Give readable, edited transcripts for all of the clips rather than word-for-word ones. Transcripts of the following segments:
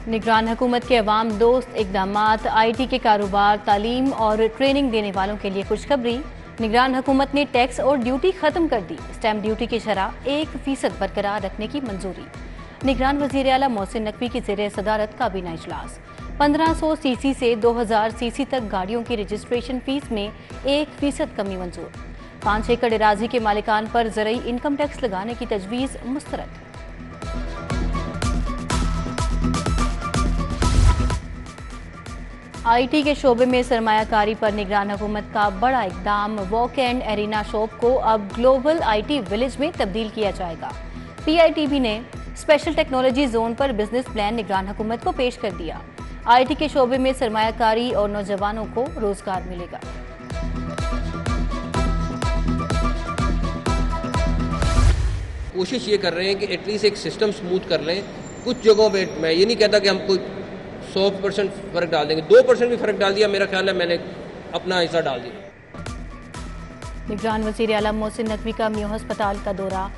निगरान हुकूमत के अवाम दोस्त इक़दामात, IT के कारोबार, तालीम और ट्रेनिंग देने वालों के लिए खुशखबरी। निगरान हुकूमत ने टैक्स और ड्यूटी खत्म कर दी। स्टैम्प ड्यूटी की शरह 1% बरकरार रखने की मंजूरी। निगरान वज़ीर आला मोहसिन नकवी की ज़ेर सदारत काबीना इजलास। 1500 सीसी से 2000 सीसी तक गाड़ियों की रजिस्ट्रेशन फीस में 1% कमी मंजूर। 5 एकड़ अराजी के मालिकान पर ज़रई इनकम टैक्स लगाने की तजवीज़ मुस्तरद। IT के शोबे में सरमायाकारी पर निगरान हुकूमत का बड़ा इकदाम। वॉक एंड एरिना शॉप को अब ग्लोबल IT विलेज में तब्दील किया जाएगा। PITB ने स्पेशल टेक्नोलॉजी जोन पर बिजनेस प्लान निगरान हुकूमत को पेश कर दिया। IT के शोबे में सरमायाकारी और नौजवानों को रोजगार मिलेगा। कोशिश ये कर रहे हैं कि एटलीस्ट एक सिस्टम स्मूथ कर लें। कुछ जगहों पे मैं ये नहीं कहता कि हम कोई 100% फ़र्क डाल देंगे, 2% भी फ़र्क डाल दिया, मेरा ख्याल है मैंने अपना हिस्सा डाल दिया। निगरान वज़ीर आला मोहसिन नकवी का मियो अस्पताल का दौरा।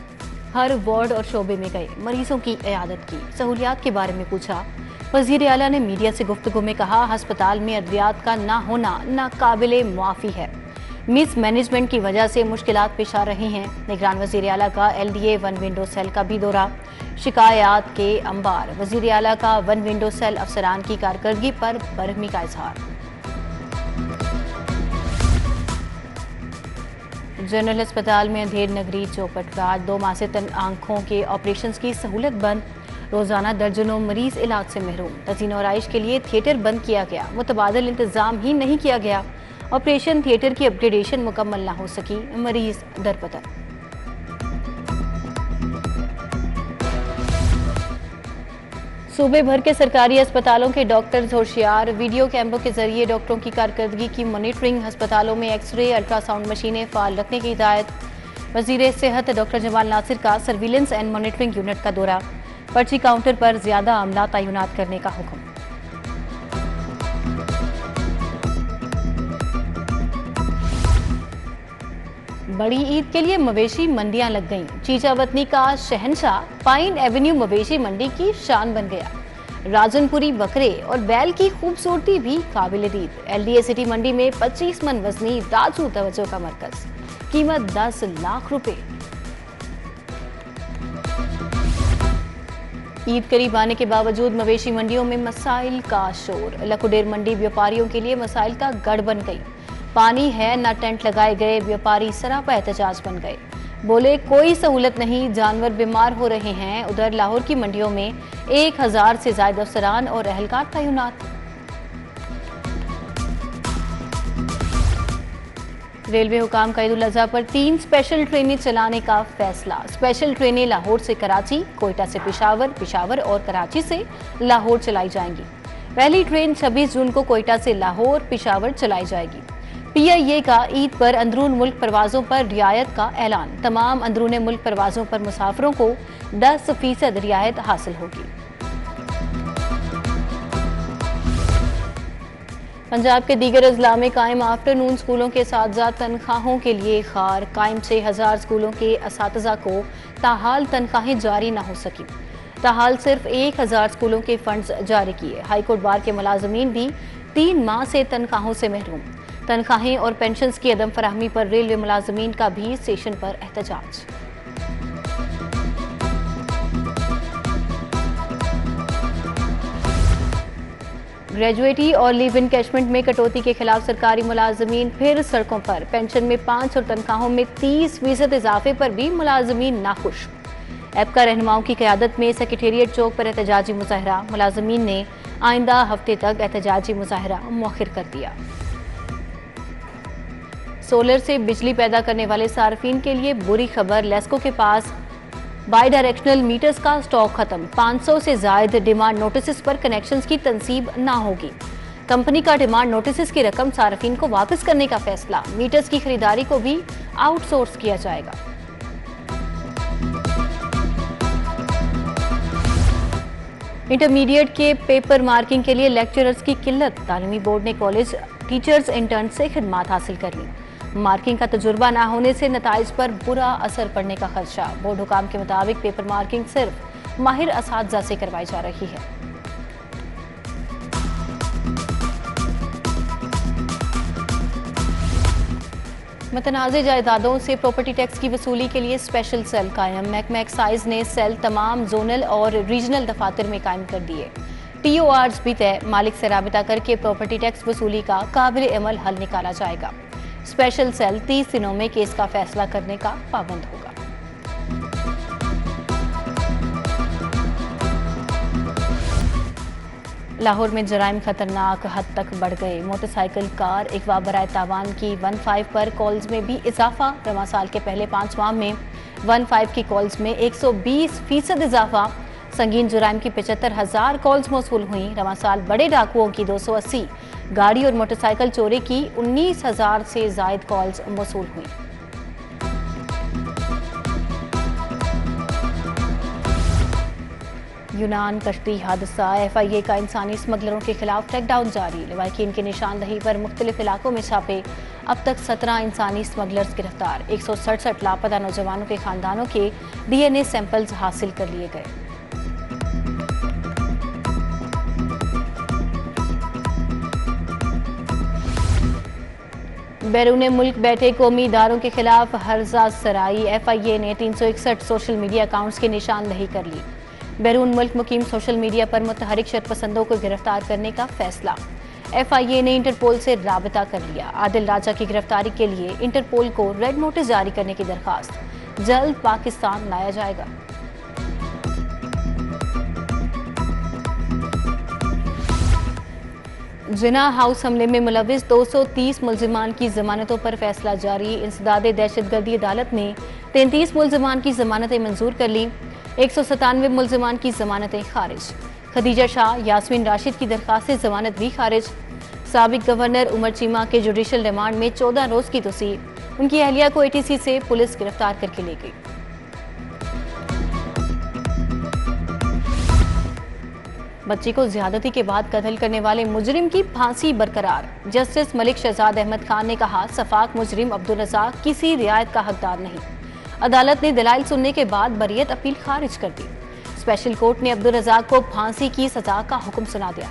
हर वार्ड और शोबे में गए, मरीजों की इयादत की, सहूलियात के बारे में पूछा। वज़ीर आला ने मीडिया से गुफ्तगू में कहा, अस्पताल में अद्वियात का ना होना नाकाबिले मुआफ़ी है। मिस मैनेजमेंट की वजह से मुश्किलात पेश आ रही हैं। निगरान वज़ीर आला का LDA 1 विंडो सेल का भी दौरा। शिकायत के अंबार। वज़ीर आला का 1 विंडो सेल अफसरान की कारकर्दगी पर बरहमी का इजहार। जनरल अस्पताल में अंधेर नगरी चौपट रात। 2 माह से आंखों के ऑपरेशन की सहूलत बंद। रोजाना दर्जनों मरीज इलाज से महरूम। तज़ीन और आइश के लिए थिएटर बंद किया गया। मुतबादिल इंतजाम ही नहीं किया गया। ऑपरेशन थिएटर की अपग्रेडेशन मुकम्मल ना हो सकी, मरीज दरपतर। सूबे भर के सरकारी अस्पतालों के डॉक्टर्स होशियार। वीडियो कैमरों के जरिए डॉक्टरों की कारकर्दगी की मॉनिटरिंग। अस्पतालों में एक्सरे, अल्ट्रासाउंड मशीनें फाल रखने की हिदायत। वज़ीर सेहत डॉक्टर जमाल नासिर का सर्विलेंस एंड मॉनिटरिंग यूनिट का दौरा। पर्ची काउंटर पर ज्यादा अमला तैनात करने का हुक्म। बड़ी ईद के लिए मवेशी मंडियां लग गईं। चीचावतनी का शहंशाह पाइन एवेन्यू मवेशी मंडी की शान बन गया। राजनपुरी बकरे और बैल की खूबसूरती भी काबिल दीद। LDA सिटी मंडी में 25 मन वजनी राजू तवज्जो का मरकज। कीमत 10 लाख रुपए। ईद करीब आने के बावजूद मवेशी मंडियों में मसाइल का शोर। लकुडेर मंडी व्यापारियों के लिए मसाइल का गढ़ बन गई। पानी है ना टेंट लगाए गए, व्यापारी सरापा एहतजाज बन गए। बोले कोई सहूलत नहीं, जानवर बीमार हो रहे हैं। उधर लाहौर की मंडियों में 1000 से ज्यादा अफसरान और अहलकार तैनात। रेलवे हुकाम का ईद उल अज़हा पर 3 स्पेशल ट्रेनें चलाने का फैसला। स्पेशल ट्रेनें लाहौर से कराची, कोयटा से पेशावर, पेशावर और कराची से लाहौर चलाई जाएंगी। पहली ट्रेन 26 जून को कोयटा से लाहौर, पेशावर चलाई जाएगी। PIA का ईद पर अंदरून मुल्क परवाजों पर रियायत का ऐलान। तमाम अंदरून मुल्क परवाजों पर मुसाफिरों को 10% रियायत हासिल होगी। पंजाब के दीगर अजला में कायम आफ्टरनून स्कूलों के साथजात तनख्वाहों के लिए खार। कायम 6000 स्कूलों के असातिज़ा को ताहाल तनख्वाहें जारी न हो सकी। ताहाल सिर्फ 1000 स्कूलों के फंड्स जारी किए। हाईकोर्ट बार के मुलाजमीन भी 3 माह से तनख्वाहों से महरूम। तनख्वाहें और पेंशन्स की अदम फराहमी पर रेलवे मुलाजमीन का भी स्टेशन पर एहतजाज। ग्रेजुएटी और लिव इन कैशमेंट में कटौती के खिलाफ सरकारी मुलाजमीन फिर सड़कों पर। पेंशन में 5 और तनख्वाहों में 30% इजाफे पर भी मुलाजमीन नाखुश। एपका रहनुमाओं की क़यादत में सेक्रेटेरिएट चौक पर एहतजाजी मुजाहरा। मुलाजमीन ने आइंदा हफ्ते तक एहतजाजी मुजाहरा मौखिर कर दिया। सोलर से बिजली पैदा करने वाले सार्फिन के लिए बुरी खबर। लेस्को के पास बाई डायरेक्शनल मीटर्स का स्टॉक खत्म। 500 से ज्यादा डिमांड नोटिस पर कनेक्शंस की तनसीब ना होगी। कंपनी का डिमांड नोटिस की रकम सार्फिन को वापस करने का फैसला। मीटर्स की खरीदारी को भी आउटसोर्स किया जाएगा। इंटरमीडिएट के पेपर मार्किंग के लिए लेक्चरर्स की किल्लत। तालीमी बोर्ड ने कॉलेज टीचर्स इंटर्न से खिदमात हासिल कर ली। मार्किंग का तजुर्बा ना होने से नताइज पर बुरा असर पड़ने का खदशा। बोर्ड हुकाम के मुताबिक पेपर मार्किंग सिर्फ माहिर असातिज़ा से करवाई जा रही है। मुतनाज़ जायदादों से प्रॉपर्टी टैक्स की वसूली के लिए स्पेशल सेल कायम। महकमा एक्साइज ने सेल तमाम जोनल और रीजनल दफातर में कायम कर दिए। TORs भी तय, मालिक से राबिता करके प्रॉपर्टी टैक्स वसूली का काबिल अमल हल निकाला जाएगा। स्पेशल सेल 30 दिनों में केस का फैसला करने का पाबंद होगा। लाहौर में जराइम खतरनाक हद तक बढ़ गए। मोटरसाइकिल, कार, अगवा बराए तावान की 15 पर कॉल्स में भी इजाफा। रवां साल के पहले 5 माह में 15 की कॉल्स में 120% इजाफा। संगीन जुराइम की 75,000 कॉल्स मौसूल हुई। रवां साल बड़े डाकुओं की 280, गाड़ी और मोटरसाइकिल चोरी की 19,000 से जायद कॉल्स मौसूल हुई। यूनान कश्ती हादसा, FIA का इंसानी स्मगलरों के खिलाफ क्रैकडाउन जारी। लवाहिकीन की निशानदही पर मुख्तलिफ इलाकों में छापे। अब तक 17 इंसानी स्मगलर्स गिरफ्तार। 167 लापता नौजवानों के खानदानों के DNA सैंपल्स हासिल कर लिए गए। बैरून मुल्क बैठे कौमी इदारों के खिलाफ हर्जा सराई। FIA ने 361 सोशल मीडिया अकाउंट्स की निशानदही कर ली। बैरून मुल्क मुकीम सोशल मीडिया पर मुतहरिक शरपसंदों को गिरफ्तार करने का फैसला। FIA ने इंटरपोल से राबता कर लिया। आदिल राजा की गिरफ्तारी के लिए इंटरपोल को रेड नोटिस जारी करने की दरखास्त जल्द पाकिस्तान लाया जाएगा। जिना हाउस हमले में मुलविस 230 मुल्जिमान की जमानतों पर फैसला जारी। इंसदादे दहशतगर्दी अदालत ने 33 मुल्जिमान की जमानतें मंजूर कर ली। 197 मुल्जिमान की जमानतें खारिज। खदीजा शाह, यास्मीन राशिद की दरखास्त जमानत भी खारिज। साबिक गवर्नर उमर चीमा के जुडिशल रिमांड में 14 रोज की तौसीर। उनकी अहलिया को ATC से पुलिस गिरफ्तार करके ले गई। बच्ची को ज्यादती के बाद कत्ल करने वाले मुजरिम की फांसी बरकरार। जस्टिस मलिक शहजाद अहमद खान ने कहा, सफाक मुजरिम अब्दुल रज़ाक किसी रियायत का हकदार नहीं। अदालत ने दलाइल सुनने के बाद बरियत अपील खारिज कर दी। स्पेशल कोर्ट ने अब्दुल रज़ाक को फांसी की सजा का हुक्म सुना दिया।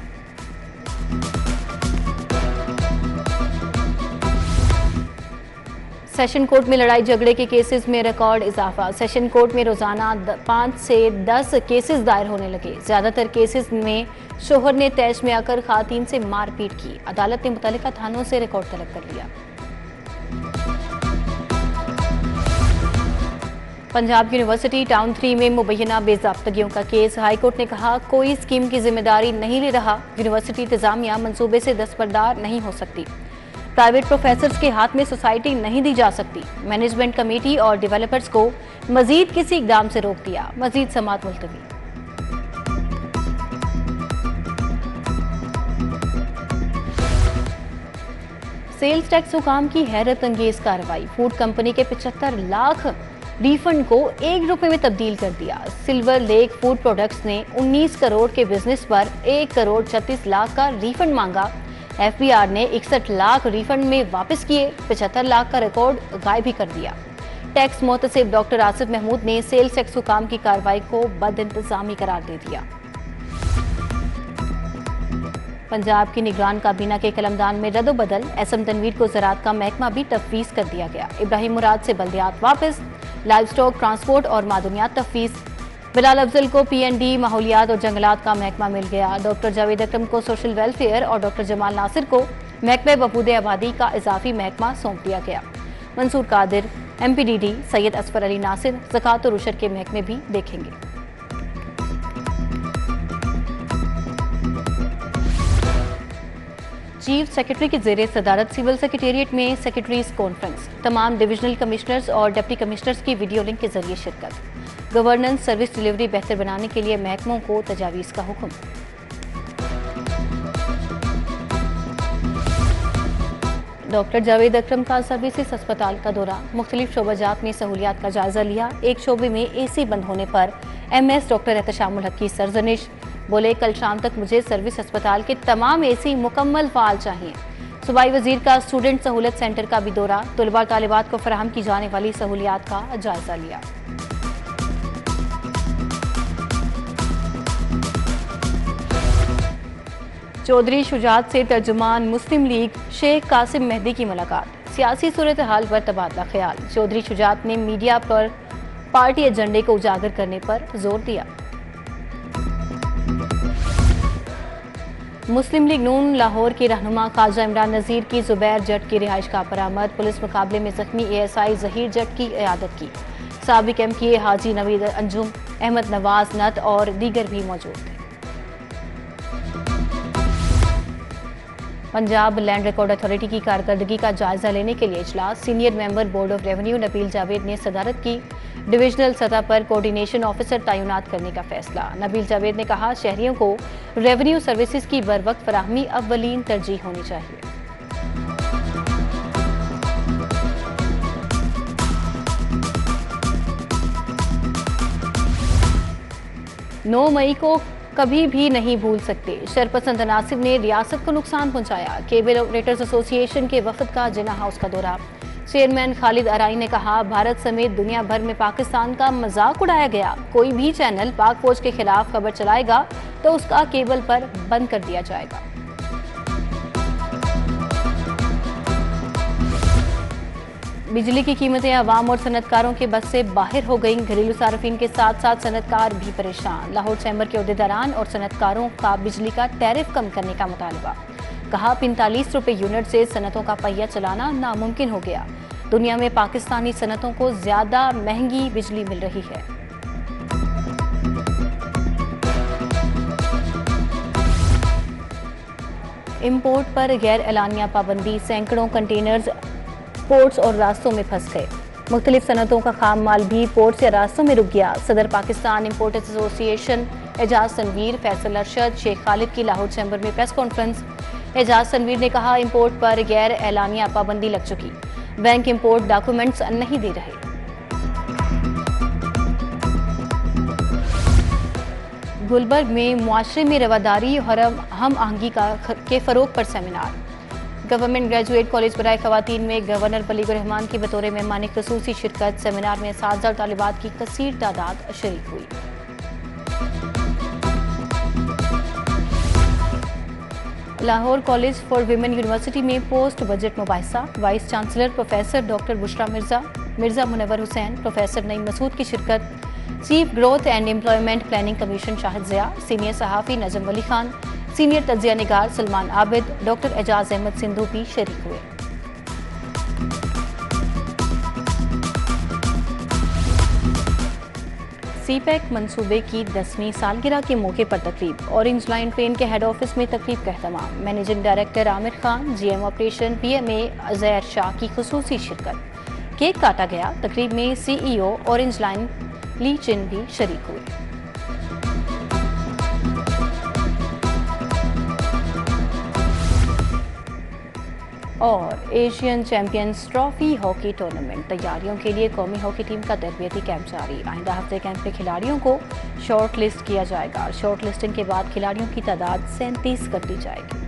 सेशन कोर्ट में लड़ाई झगड़े के केसेस में रिकॉर्ड इजाफा। सेशन कोर्ट में रोजाना 5 से 10 केसेस दायर होने लगे। ज्यादातर केसेस में शोहर ने तैश में आकर खातून से मारपीट की। अदालत ने मुतल्लिका थानों से रिकॉर्ड तलब कर लिया। पंजाब यूनिवर्सिटी टाउन 3 में मुबैना बेज़ाब्तगियों का केस। हाईकोर्ट ने कहा, कोई स्कीम की जिम्मेदारी नहीं ले रहा। यूनिवर्सिटी इंतजामिया मंसूबे से दस्तबरदार नहीं हो सकती। प्राइवेट प्रोफेसर्स के हाथ में सोसाइटी नहीं दी जा सकती। मैनेजमेंट कमेटी और डेवलपर्स को मजीद किसी इकदाम से रोक दिया। मजीद समाअत मुलतवी। सेल्स टैक्स हुकाम की हैरत अंगेज कार्रवाई। फूड कंपनी के 75 लाख रिफंड को 1 रुपए में तब्दील कर दिया। सिल्वर लेक फूड प्रोडक्ट्स ने 19 करोड़ के बिजनेस पर 1 करोड़ 36 लाख का रिफंड मांगा। FBR ने 61 लाख रिफंड में वापस किए। 75 लाख का रिकॉर्ड गायब भी कर दिया। टैक्स मोहतसिब डॉक्टर आसिफ महमूद ने सेल्स टैक्स हुकाम की कार्रवाई को बदइंतजामी करार दे दिया। पंजाब की निगरान काबीना के कलमदान में रद्दोबदल। SM तनवीर को ज़राअत का महकमा भी तफवीज़ कर दिया गया। इब्राहिम मुराद से बल्दियात वापस। लाइव स्टॉक, ट्रांसपोर्ट और मादनियात तफवीज़। बिलाल अफजल को PND, माहौलियात और जंगलात का महकमा मिल गया। डॉक्टर जावेद अकरम को सोशल वेलफेयर और डॉक्टर जमाल नासिर को महकमे बहबूद आबादी का इजाफी महकमा सौंप दिया गया। मंसूर कादिर MPDD, सैयद असफर अली नासिर ज़कात और उशर के महकमे भी देखेंगे। चीफ सेक्रेटरी की ज़ेरे सदारत सिविल सेक्रेटेरिएट में सेक्रेटरीज कॉन्फ्रेंस। तमाम डिविजनल कमिश्नर्स और डिप्टी कमिश्नर्स की वीडियो लिंक के जरिए शिरकत। गवर्नेंस सर्विस डिलीवरी बेहतर बनाने के लिए महकमों को तजावीज़ का हुक्म। डॉक्टर जावेद अकरम का सर्विसेज अस्पताल का दौरा। मुख्तलिफ शोबाजात में सहूलियात का जायजा लिया। एक शोबे में AC बंद होने पर MS डॉक्टर एहतशामुल हक की सरजनिश। बोले, कल शाम तक मुझे सर्विस अस्पताल के तमाम AC मुकम्मल फाल चाहिए। सूबाई वजीर का स्टूडेंट सहूलत सेंटर का भी दौरा। तलबा तालिबात को फराहम की जाने वाली सहूलियात का जायजा लिया। चौधरी शुजात से तर्जुमान मुस्लिम लीग शेख कासिम मेहदी की मुलाकात। सियासी सूरत हाल पर तबादला ख्याल। चौधरी शुजात ने मीडिया पर पार्टी एजेंडे को उजागर करने पर जोर दिया। मुस्लिम लीग नून लाहौर के रहनुमा ख्वाजा इमरान नज़ीर की जुबैर जट की रिहाइश का बरामद। पुलिस मुकाबले में जख्मी ASI जहीर जट की इयादत की। साबिक MPA हाजी नवीद अंजुम, अहमद नवाज नत और दीगर भी मौजूद थे। पंजाब लैंड रिकॉर्ड अथॉरिटी की कारकर्दगी का जायजा लेने के लिए इजलास। Senior member board of revenue Nabeel Javed ने सदारत की। डिविजनल सतह पर कोऑर्डिनेशन ऑफिसर तैनात करने का फैसला। नबील जावेद ने कहा, शहरियों को रेवेन्यू सर्विसेज की बरवक्त फराहमी अव्वलीन तरजीह होनी चाहिए। 9 मई को कभी भी नहीं भूल सकते। शरपसंद अनासिब ने रियासत को नुकसान पहुंचाया। केबल ऑपरेटर्स एसोसिएशन के वफद का जिन्ना हाउस का दौरा। चेयरमैन खालिद अराई ने कहा, भारत समेत दुनिया भर में पाकिस्तान का मजाक उड़ाया गया। कोई भी चैनल पाक फौज के खिलाफ खबर चलाएगा तो उसका केबल पर बंद कर दिया जाएगा। बिजली की कीमतें अवाम और सनतकारों के बस से बाहर हो गईं। घरेलू सार्फिन के साथ साथ सनतकार भी परेशान। लाहौर चैम्बर के अहदेदारान और सनतकारों का बिजली का टैरिफ कम करने का मुतालबा। कहा, 45 रुपये यूनिट से सनतों का पहिया चलाना नामुमकिन हो गया। दुनिया में पाकिस्तानी सनतों को ज्यादा महंगी बिजली मिल रही है। इंपोर्ट पर गैर एलानिया पाबंदी। सैकड़ों कंटेनर्स पोर्ट्स और रास्तों में फंस गए। मुख्तलिफ सनतों का खाम माल भी पोर्ट्स या रास्तों में रुक गया। सदर पाकिस्तान इंपोर्टर्स एसोसिएशन एजाज तनवीर, फैसल अरशद, शेख खालिद की लाहौर चैम्बर में प्रेस कॉन्फ्रेंस। एजाज तनवीर ने कहा, इंपोर्ट पर गैर एलानिया पाबंदी लग चुकी। बैंक इंपोर्ट डॉक्यूमेंट्स नहीं दे रहे। गुलबर्ग में मुआशरे में रवादारी और हम आहंगी के फरोग पर सेमिनार। गवर्नमेंट ग्रेजुएट कॉलेज बराए खवातीन में गवर्नर बलीगुर रहमान की बतौर मेहमान ख़ुसूसी शिरकत। सेमिनार में 7,000 तालिबात की कसीर तादाद शरीक हुई। Lahore college for women university में पोस्ट बजट मुबाहिसा। Vice chancellor professor doctor Bushra Mirza Munawwar Hussain, professor Naeem Masood की शिरकत। Chief growth and employment planning commission Shahid Zia, senior सहाफ़ी नजम वली खान, सीनियर तज्जिया निगार सलमान आबिद, डॉक्टर एजाज अहमद सिंधु भी शरीक हुए। CPEC मंसूबे की 10वीं सालगिरह के मौके पर तकरीब। ऑरेंज लाइन ट्रेन के हेड ऑफिस में तकरीब का एहतमाम। Managing director Aamir Khan, GM operation PMA Azair Shah की खुसूसी शिरकत। केक काटा गया। तकरीब में CEO orange line Li Chin भी शरीक हुए। और Asian champions trophy hockey tournament तैयारियों के लिए कौमी हॉकी टीम का तरबियती कैंप जारी। आइंदा हफ्ते कैंप में खिलाड़ियों को शॉर्ट लिस्ट किया जाएगा। शॉर्ट लिस्टिंग के बाद खिलाड़ियों की तादाद 37 कर दी जाएगी।